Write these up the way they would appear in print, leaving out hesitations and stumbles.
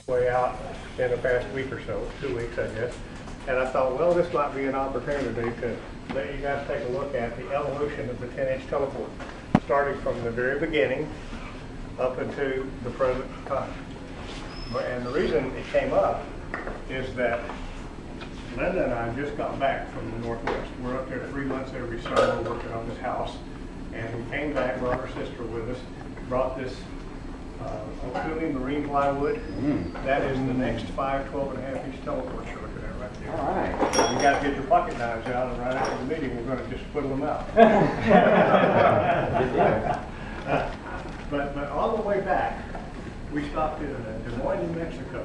Way out in the past week or so, 2 weeks I guess, and I thought, well, this might be an opportunity to let you guys take a look at the evolution of the 10-inch teleport, starting from the very beginning up into the present time. And the reason it came up is that Linda and I just got back from the Northwest. We're up there 3 months every summer working on this house, and we came back, brought our sister with us, brought this Okumi marine plywood. That is the next 5 12.5-inch teleports you're looking at right there. All right. You got to get your pocket knives out, and right after the meeting, we're going to just whittle them out. But on the way back, we stopped in Des Moines, New Mexico,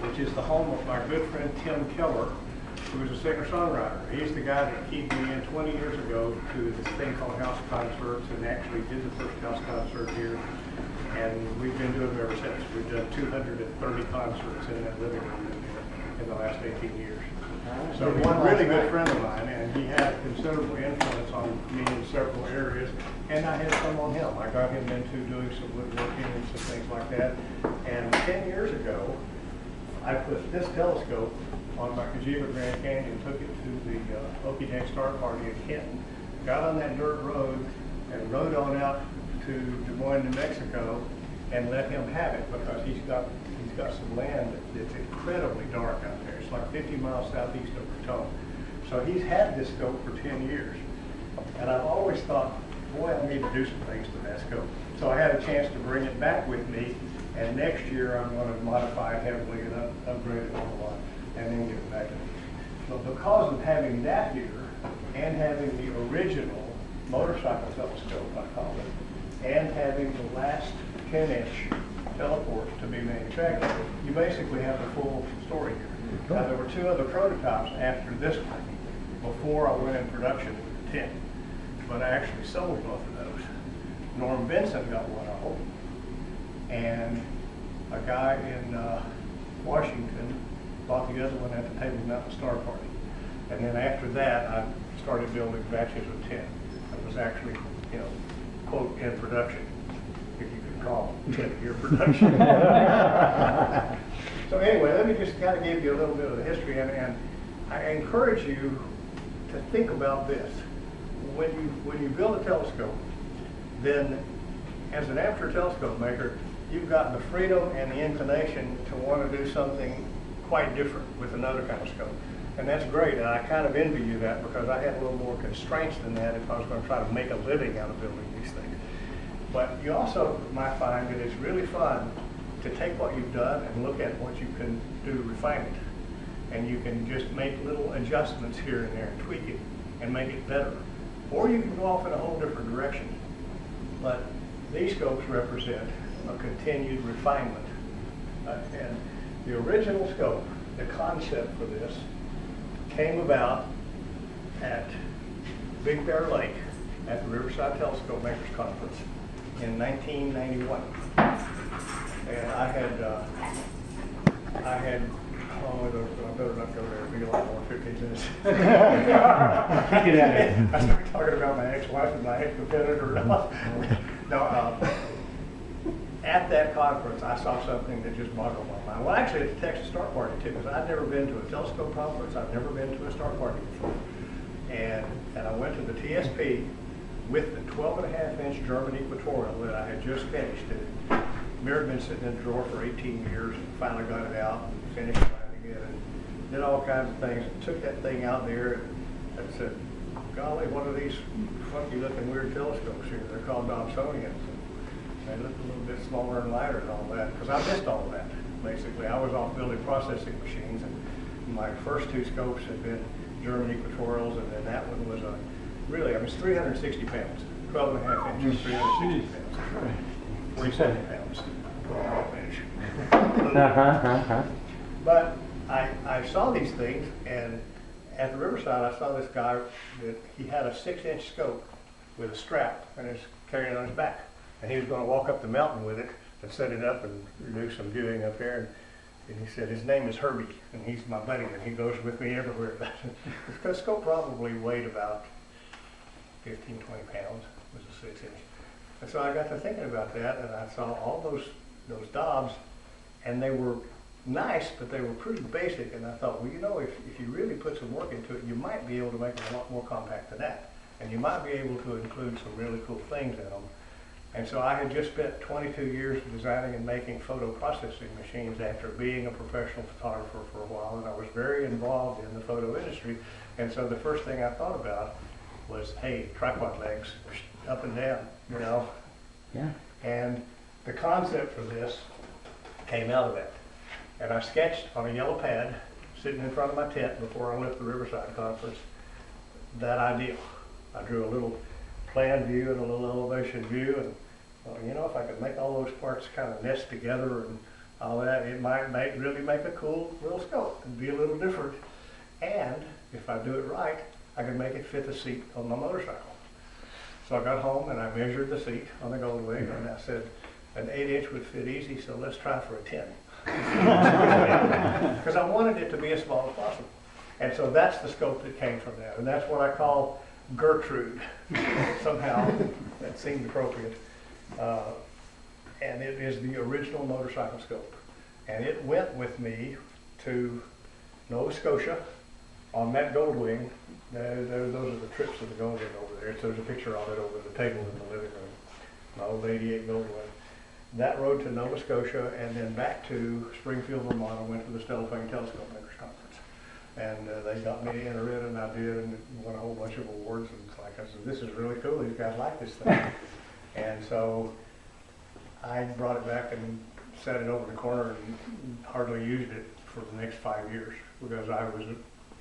which is the home of my good friend Tim Keller, who is a singer-songwriter. He's the guy that keyed me in 20 years ago to this thing called house concerts, and actually did the first house concert here. And we've been doing it ever since. We've done 230 concerts in that living room in the last 18 years. So he's a really good friend of mine, and he had a considerable influence on me in several areas, and I had some on him. I got him into doing some woodworking and some things like that. And 10 years ago, I put this telescope on my Kajiva Grand Canyon, took it to the Okie Dank Star Party in Kenton, got on that dirt road, and rode on out to Des Moines, New Mexico, and let him have it because he's got some land that's incredibly dark out there. It's like 50 miles southeast of Raton. So he's had this scope for 10 years. And I've always thought, boy, I need to do some things to that scope. So I had a chance to bring it back with me, and next year I'm going to modify it heavily and upgrade it a whole lot, and then get it back to me. But because of having that here, and having the original motorcycle telescope, I call it, and having the last 10-inch teleports to be manufactured, you basically have the full story here. Now, there were 2 other prototypes after this one before I went in production with the 10, but I actually sold both of those. Norm Benson got one of them, and a guy in Washington bought the other one at the Table Mountain Star Party. And then after that, I started building batches of 10. It was actually, you know, quote, in production, if you could call it 10-year production. So anyway, let me just kind of give you a little bit of the history, and I encourage you to think about this. When you build a telescope, then as an amateur telescope maker, you've got the freedom and the inclination to want to do something quite different with another kind of scope. And that's great, and I kind of envy you that because I had a little more constraints than that if I was going to try to make a living out of building these things. But you also might find that it's really fun to take what you've done and look at what you can do to refine it. And you can just make little adjustments here and there and tweak it and make it better. Or you can go off in a whole different direction. But these scopes represent a continued refinement. And the original scope, the concept for this, came about at Big Bear Lake at the Riverside Telescope Makers Conference in 1991. And I better not go there, it'll be a lot more 15 minutes. I started talking about my ex-wife and my ex-competitor. No, at that conference, I saw something that just boggled my mind. Well, actually, at the Texas Star Party, too, because I'd never been to a telescope conference. I've never been to a star party before. And I went to the TSP with the 12.5-inch German equatorial that I had just finished. It had been sitting in the drawer for 18 years, and finally got it out, and finished finding it, and did all kinds of things. And took that thing out there, and said, golly, what are these funky-looking weird telescopes here? They're called Dobsonians. They looked a little bit smaller and lighter and all that, because I missed all of that, basically. I was off building processing machines, and my first 2 scopes had been German equatorials, and then that one was really, I mean, it's 360 pounds, 12.5 inches, 360 pounds, 47 pounds, 12.5 inch. But I saw these things, and at the Riverside, I saw this guy that he had a 6-inch scope with a strap, and he's carrying it on his back. And he was going to walk up the mountain with it and set it up and do some viewing up there. And he said, his name is Herbie, and he's my buddy, and he goes with me everywhere. The scope probably weighed about 15, 20 pounds, was a 6-inch. And so I got to thinking about that, and I saw all those knobs, and they were nice, but they were pretty basic. And I thought, well, you know, if you really put some work into it, you might be able to make them a lot more compact than that. And you might be able to include some really cool things in them. And so I had just spent 22 years designing and making photo processing machines after being a professional photographer for a while, and I was very involved in the photo industry. And so the first thing I thought about was, hey, tripod legs, up and down, you know? Yeah. And the concept for this came out of that. And I sketched on a yellow pad, sitting in front of my tent before I left the Riverside Conference, that idea. I drew a little plan view and a little elevation view, and well, you know, if I could make all those parts kind of nest together and all that, it might really make a cool little scope and be a little different. And if I do it right, I can make it fit the seat on my motorcycle. So I got home and I measured the seat on the Goldwing, and I said, an 8-inch would fit easy, so let's try for a 10. Because I wanted it to be as small as possible. And so that's the scope that came from that. And that's what I call Gertrude. Somehow that seemed appropriate. And it is the original motorcycle scope. And it went with me to Nova Scotia on that Goldwing. Those are the trips of the Goldwing over there. So there's a picture of it over the table in the living room. My old 88 Goldwing. That rode to Nova Scotia and then back to Springfield, Vermont. I went to the TelePort TelescopeMan conference. And they got me to enter it, and I did, and won a whole bunch of awards. And it's like, I said, this is really cool. These guys like this thing. And so I brought it back and set it over in the corner and hardly used it for the next 5 years because I was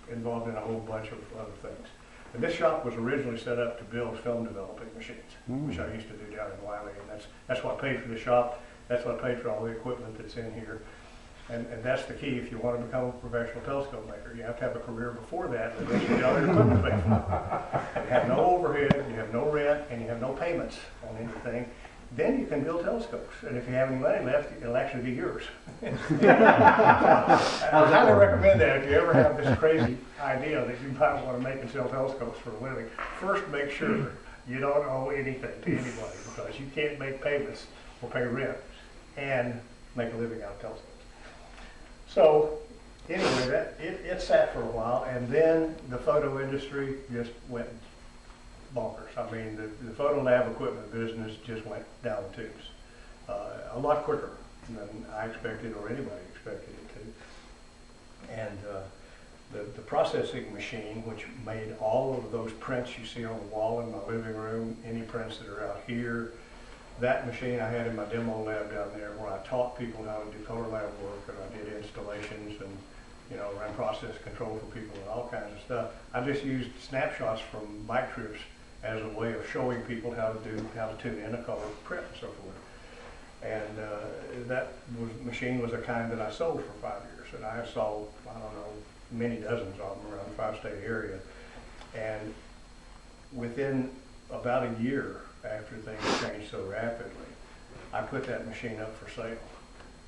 involved in a whole bunch of other things. And this shop was originally set up to build film developing machines, which I used to do down in Wiley, and that's what paid for the shop. That's what paid for all the equipment that's in here. And that's the key. If you want to become a professional telescope maker, you have to have a career before that, and you got your equipment paid for. You have no overhead, you have no rent, and you have no payments on anything. Then you can build telescopes, and if you have any money left, it'll actually be yours. I highly recommend that if you ever have this crazy idea that you might want to make and sell telescopes for a living. First, make sure you don't owe anything to anybody, because you can't make payments or pay rent and make a living out of telescopes. So anyway, it sat for a while, and then the photo industry just went bonkers. I mean, the photo lab equipment business just went down the tubes a lot quicker than I expected or anybody expected it to. And the processing machine, which made all of those prints you see on the wall in my living room, any prints that are out here, that machine I had in my demo lab down there where I taught people how to do color lab work, and I did installations and, you know, ran process control for people and all kinds of stuff. I just used snapshots from bike trips as a way of showing people how to tune in a color print and so forth. And that machine was a kind that I sold for 5 years, and I sold, I don't know, many dozens of them around the 5-state area. And within about a year after things changed so rapidly, I put that machine up for sale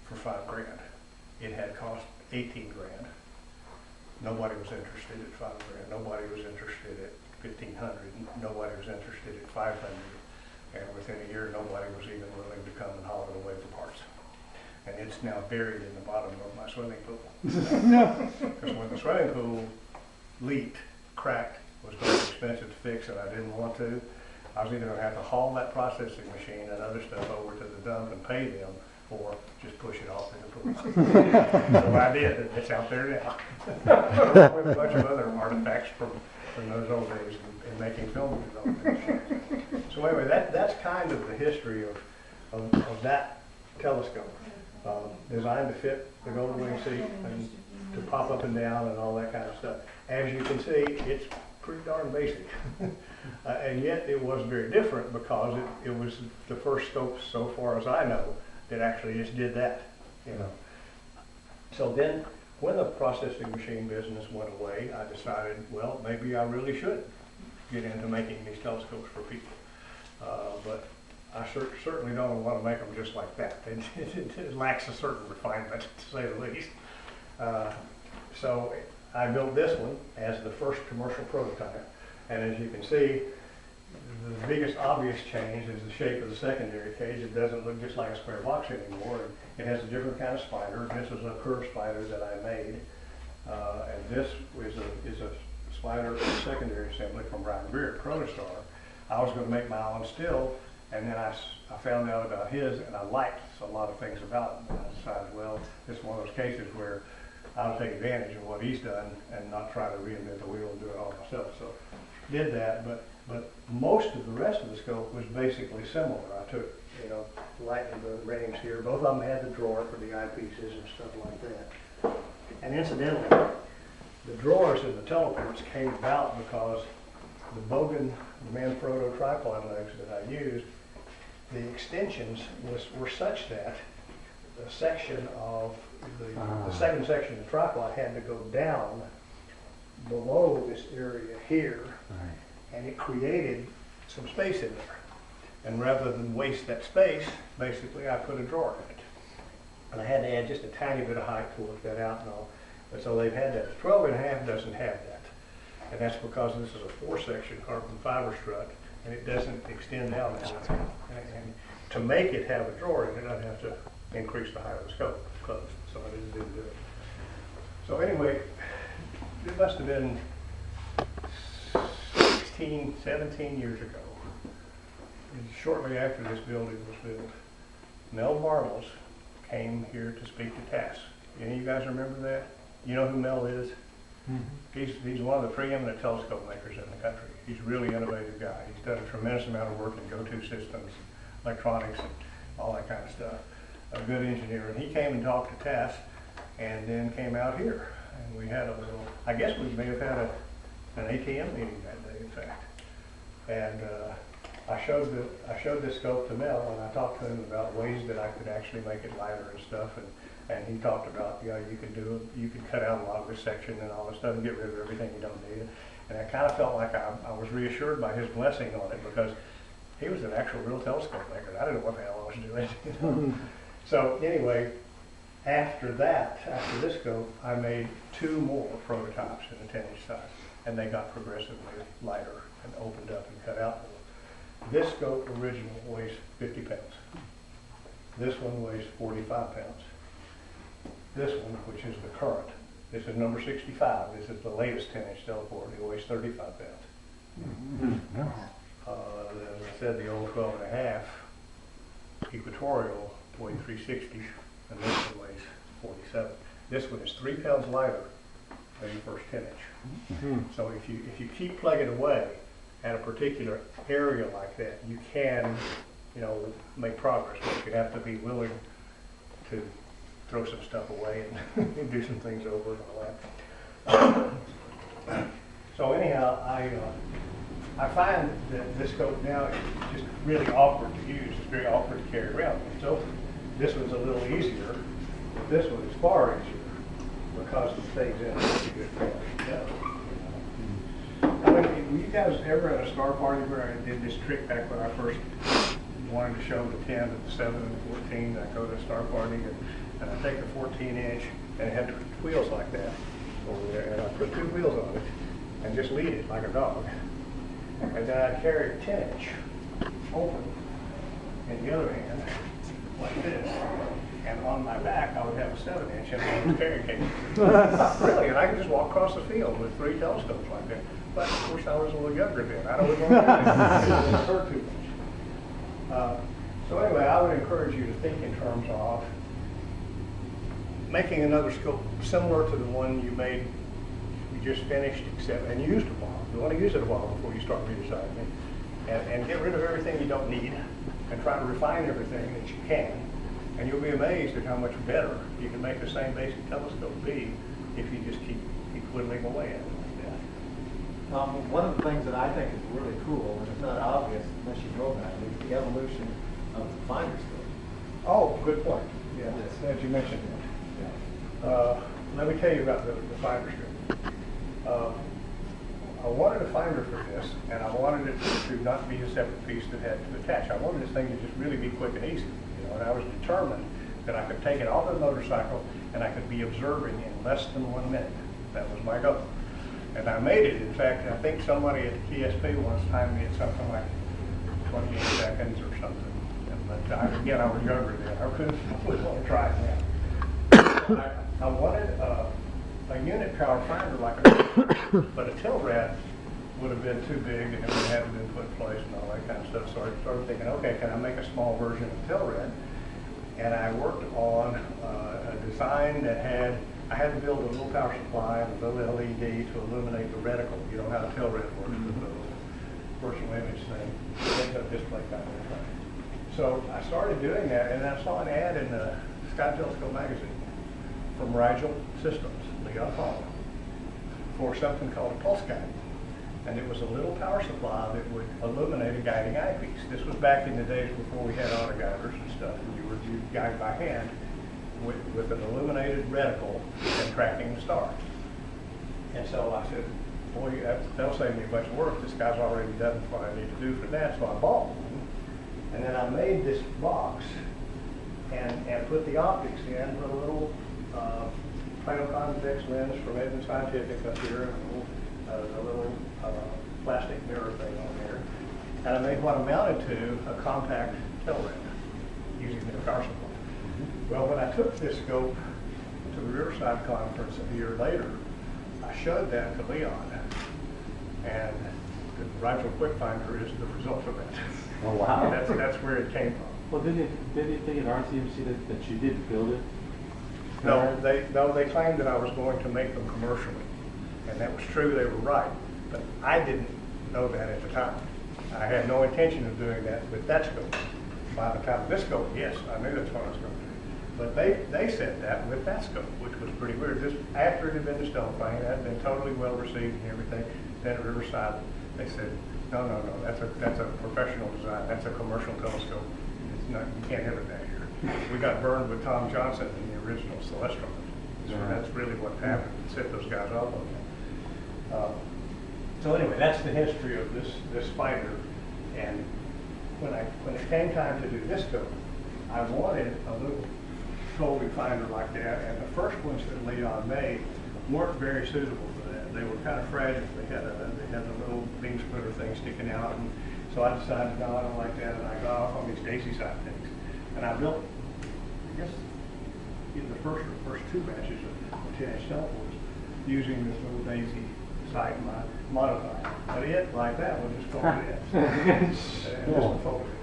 for $5 grand. It had cost 18 grand. Nobody was interested at $5 grand. Nobody was interested at 1,500. Nobody was interested at 500. And within a year, nobody was even willing to come and haul it away for parts. And it's now buried in the bottom of my swimming pool. Because when the swimming pool leaked, cracked, was very expensive to fix, and I didn't want to, I was either going to have to haul that processing machine and other stuff over to the dump and pay them, or just push it off in the pool. So I did, and it's out there now. With a bunch of other artifacts from those old days in making film development machines. So anyway, that's kind of the history of that telescope. Designed to fit the Goldwing seat and to pop up and down and all that kind of stuff. As you can see, it's pretty darn basic. And yet it was very different because it was the first scope, so far as I know, that actually just did that, you know. So then, when the processing machine business went away, I decided, well, maybe I really should get into making these telescopes for people. But I certainly don't want to make them just like that. It lacks a certain refinement, to say the least. So I built this one as the first commercial prototype. And as you can see, the biggest obvious change is the shape of the secondary cage. It doesn't look just like a square box anymore. It has a different kind of spider. This is a curved spider that I made. And this is a spider secondary assembly from Brian Beard, Protostar. I was going to make my own still, and then I found out about his, and I liked a lot of things about it. And I decided, well, this is one of those cases where I'll take advantage of what he's done and not try to reinvent the wheel and do it all myself. So did that, but most of the rest of the scope was basically similar. I took, lightened the rings here. Both of them had the drawer for the eyepieces and stuff like that. And incidentally, the drawers in the teleports came about because the Bogan Manfrotto tripod legs that I used, the extensions were such that the section of the second section of the tripod had to go down below this area here, and it created some space in there. And rather than waste that space, basically I put a drawer in it. And I had to add just a tiny bit of height to work that out and all. But so they've had that. 12.5 doesn't have that. And that's because this is a 4-section carbon fiber strut, and it doesn't extend down that way. And to make it have a drawer in it, I'd have to increase the height of the scope close. So I didn't do it. So anyway, it must have been 16, 17 years ago. And shortly after this building was built, Mel Bartels came here to speak to TAS. Any of you guys remember that? You know who Mel is? Mm-hmm. He's one of the preeminent telescope makers in the country. He's a really innovative guy. He's done a tremendous amount of work in go-to systems, electronics, and all that kind of stuff. A good engineer. And he came and talked to TAS, and then came out here. And we had a little, I guess we may have had an ATM meeting that day, in fact. And I showed this scope to Mel, and I talked to him about ways that I could actually make it lighter and stuff. And he talked about, you could cut out a lot of this section and all this stuff and get rid of everything you don't need. And I kind of felt like I was reassured by his blessing on it, because he was an actual real telescope maker. I didn't know what the hell I was doing. So anyway, after this scope, I made 2 more prototypes in the 10-inch size, and they got progressively lighter and opened up and cut out more. This scope original weighs 50 pounds. This one weighs 45 pounds. This one, which is the current, this is number 65. This is the latest 10-inch teleport. It weighs 35 pounds. As I said, the old 12.5 equatorial weighed 360, and this one weighs 47. This one is 3 pounds lighter than the first 10-inch. So if you keep plugging away at a particular area like that, you can, make progress. But you have to be willing to throw some stuff away and do some things over and all that. So anyhow, I find that this scope now is just really awkward to use. It's very awkward to carry around. So this one's a little easier, but this one is far easier because it stays in pretty good. Were you guys ever at a star party where I did this trick back when I first wanted to show the 10 and the 7 and the 14? I go to a star party and I take the 14-inch and it had wheels like that over there, and I put 2 wheels on it and just lead it like a dog. And then I'd carry a 10-inch open in the other hand like this. And on my back, I would have a 7-inch and I was carrying cable. Really, and I could just walk across the field with 3 telescopes like that. But of course, I was a little younger then. I don't know what it hurt too much. So anyway, I would encourage you to think in terms of making another scope similar to the one you just finished, and used a while. You want to use it a while before you start redesigning it, and get rid of everything you don't need, and try to refine everything that you can. And you'll be amazed at how much better you can make the same basic telescope be if you just keep whittling away at it like that. One of the things that I think is really cool, and it's not obvious unless you know about it, is the evolution of the finder scope. Oh, good point. Yeah, as you mentioned that. Let me tell you about the fiber scope. I wanted a finder for this, and I wanted it to not be a separate piece that had to attach. I wanted this thing to just really be quick and easy, you know, and I was determined that I could take it off the motorcycle and I could be observing in less than 1 minute. That was my goal. And I made it. In fact, I think somebody at the TSP once timed me at something like 28 seconds or something. But again, I was younger then. I couldn't want to try it now. I wanted a unit power finder like a, but a TelRad would have been too big and it would have had to been put in place and all that kind of stuff. So I started thinking, okay, can I make a small version of TelRad? And I worked on a design that had, I had to build a little power supply and a little LED to illuminate the reticle. You know how a TelRad works, with the little personal image thing. They got a display kind of thing. So I started doing that, and I saw an ad in the Sky Telescope magazine from Rigel Systems, Leon Paul, for something called a pulse guide. And it was a little power supply that would illuminate a guiding eyepiece. This was back in the days before we had autoguiders and stuff, and you'd guide by hand with an illuminated reticle and tracking the stars. And so I said, boy, that'll save me a bunch of work. This guy's already done what I need to do for that, so I bought one. And then I made this box and put the optics in with a little plano-convex lens from Edmund Scientific up here, and a little plastic mirror thing on there. And I made what amounted to a compact TelRad using the power supply. Well, when I took this scope to the Riverside Conference a year later, I showed that to Leon, and the Rigel Quick Finder is the result of that. Oh, wow. That's where it came from. Well, didn't you think at RCMC that you did build it? No, they claimed that I was going to make them commercially, and that was true. They were right, but I didn't know that at the time. I had no intention of doing that with that scope. By the time of this scope, yes, I knew that's what I was going to do. But they said that with that scope, which was pretty weird. Just after it had been the stone plane, it had been totally well received and everything. Then at Riverside, they said, no, that's a professional design. That's a commercial telescope. It's not, you can't have it back here. We got burned with Tom Johnson in the original Celestron. So that's really what happened. It set those guys off on that. So anyway, that's the history of this finder. And when it came time to do this scope, I wanted a little folding finder like that. And the first ones that Leon made weren't very suitable for that. They were kind of fragile. They had the little beam splitter thing sticking out. And so I decided, no, I don't like that. And I got off on these daisy side things. And I built, I guess, in the first two batches of 10-inch teleports using this little daisy sight modifier. But it, like that one, just folded in. And this one folded in.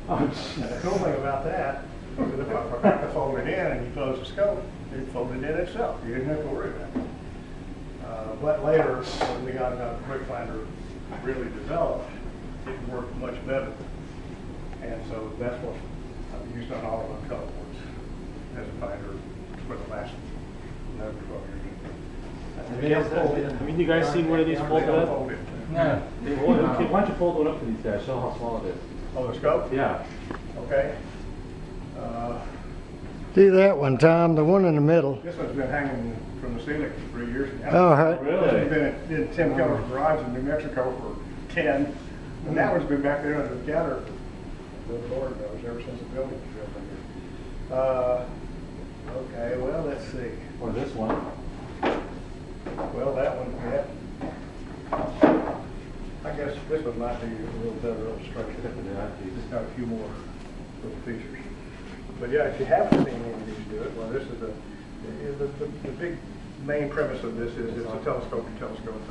And the cool thing about that is that if I forgot to fold it in and you close the scope, it folded in itself. You didn't have to worry about it. But later, when we got a quick finder really developed, it worked much better. And so that's what I've used on all of the teleports as a finder for the last 11, 12 years. Have you guys seen one of these folded up? Fold it. No. Okay, why don't you fold one up for these guys? Show how small it is. Oh, the scope? Yeah. Okay. Do that one, Tom, the one in the middle. This one's been hanging from the ceiling for 3 years now. Oh, hi. Really? It's been in Tim Keller's garage in New Mexico for 10. And that one's been back there under the counter, the Lord knows, ever since the building was built in here. Okay, well, let's see. Or this one. Well, that one, yeah. I guess this one might be a little better illustration. It's got a few more little features. But yeah, if you haven't seen any of these do it, well, this is the big main premise of this is it's a telescope to telescope,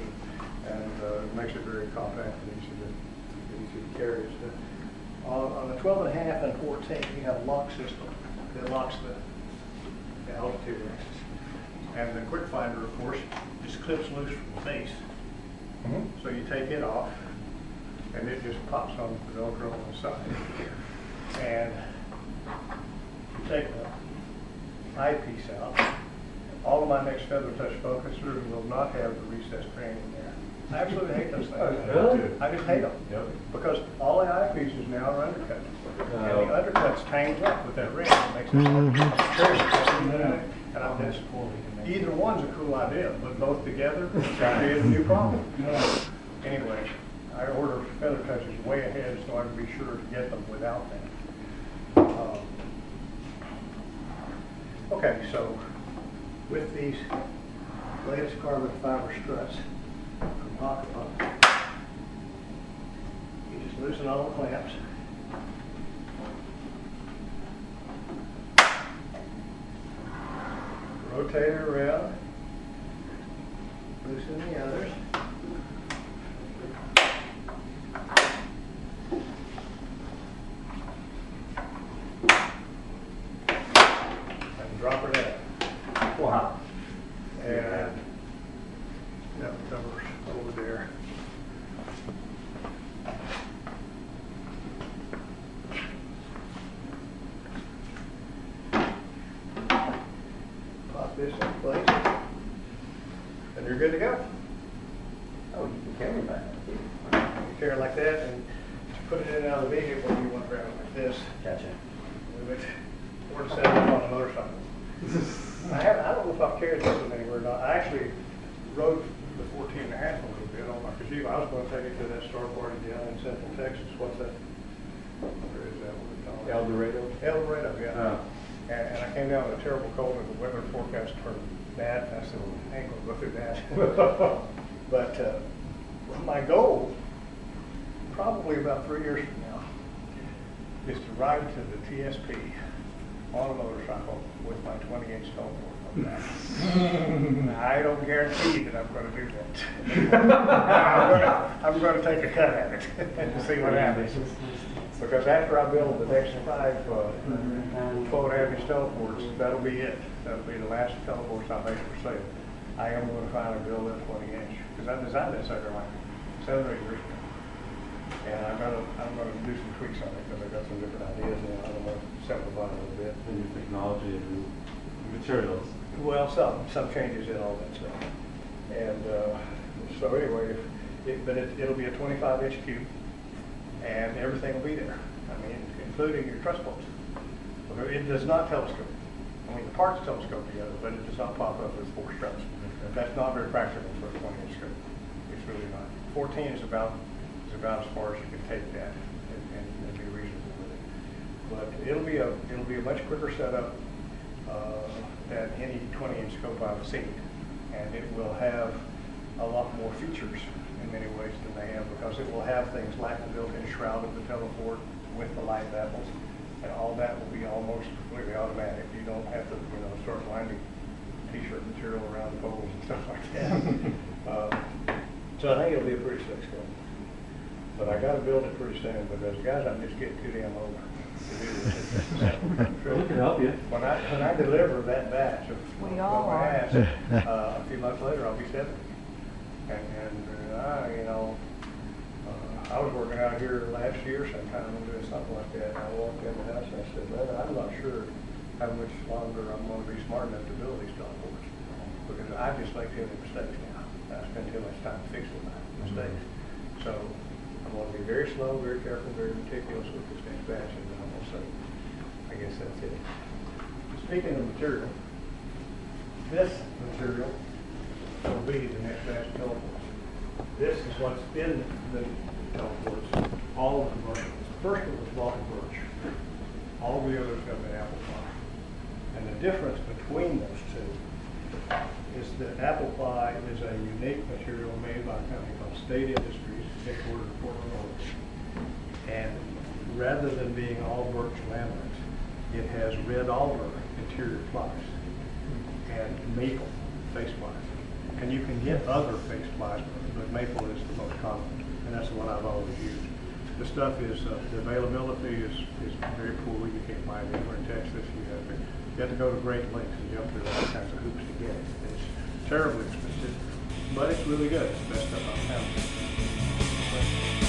and it makes it very compact and easy to carry. On the 12.5 and 14, you have a lock system that locks the altitude axis. And the quick finder, of course, just clips loose from the base. So you take it off, and it just pops on the Velcro on the side. And you take the eyepiece out. All of my next feather touch focusers will not have the recessed crane in there. I absolutely hate those things. Really? I just hate them. Yep. Because all the eyepieces now are undercut. And the undercuts tangs up with that ring. It makes it hard. And I'm disappointed in that. Either one's a cool idea, but both together create a new problem. Anyway, I ordered feather touches way ahead so I can be sure to get them without that. Okay, so with these latest carbon fiber struts from Aqua, you just loosen all the clamps. Rotate it around. Loosen the others. And drop it in. Wow. And that covers over there. Pop this in place, and you're good to go. Oh, you can carry that. You carry it like that, and put it in and out of the vehicle. You want to grab it like this. Gotcha. Move it, or set it up on a motorcycle. I don't know if I've carried this one anywhere or not. I actually rode the 14 and a half a little bit on my Kajima. I was going to take it to that star party down in Central Texas. What's that? Where is that? What do we call it? El Dorado? El Dorado, yeah. And I came down with a terrible cold and the weather forecast turned bad. And I said, well, I ain't going to go through that. But my goal, probably about 3 years from now, is to ride to the TSP on a motorcycle with my 28 stone board on the back. I don't guarantee that I'm going to do that. I'm going to take a cut at it and see what happens. Because after I build the next 5 4.5-inch teleports, that'll be it. That'll be the last teleports I make for sale. I am going to finally build a 20-inch because I designed that sucker like 7 or 8 years ago. And I'm gonna do some tweaks on it because I've got some different ideas and I'm gonna simplify it a little bit. The new technology and new materials. Well, some changes in all that stuff. And so anyway, it'll be a 25-inch cube, and everything will be there. I mean, including your truss bolts. It does not telescope. I mean, the parts telescope together, but it does not pop up with 4 struts. That's not very practical for a 20-inch scope. It's really not. 14 is about as far as you can take that and be reasonable with it. But it'll be a much quicker setup than any 20-inch scope I've seen, and it will have a lot more features in many ways than they have because it will have things like the built-in shroud of the teleport with the light baffles, and all that will be almost completely automatic. You don't have to, start winding t-shirt material around the poles and stuff like that. So I think it'll be a pretty slick scope. But I got to build it pretty soon because guys, I'm just getting too damn old to do this. We can help you. When I deliver that batch of We all are. ass, a few months later I'll be 70. I was working out here last year sometime and doing something like that. And I walked in the house and I said, "Brother, I'm not sure how much longer I'm going to be smart enough to build these teleports because I just make too many mistakes now. I spend too much time fixing my mistakes. So I'm going to be very slow, very careful, very meticulous with this next batch, and then I'm going to say, I guess that's it." Speaking of material, this material will be the next batch of teleports. This is what's in the teleports, all of the versions. The first one was Vulcan birch. All the others have been apple pie. And the difference between those two is that apple pie is a unique material made by a company called State Industries, headquartered in Portland, Oregon. And rather than being all birch laminate, it has red alder interior plies and maple face plies. And you can get other face plies, but maple is the most common, and that's the one I've always used. The stuff is, the availability is very poor. You can't find it anywhere in Texas. You have to go to great lengths and jump through all kinds of hoops to get it. It's terribly expensive, but it's really good. It's the best stuff I've found.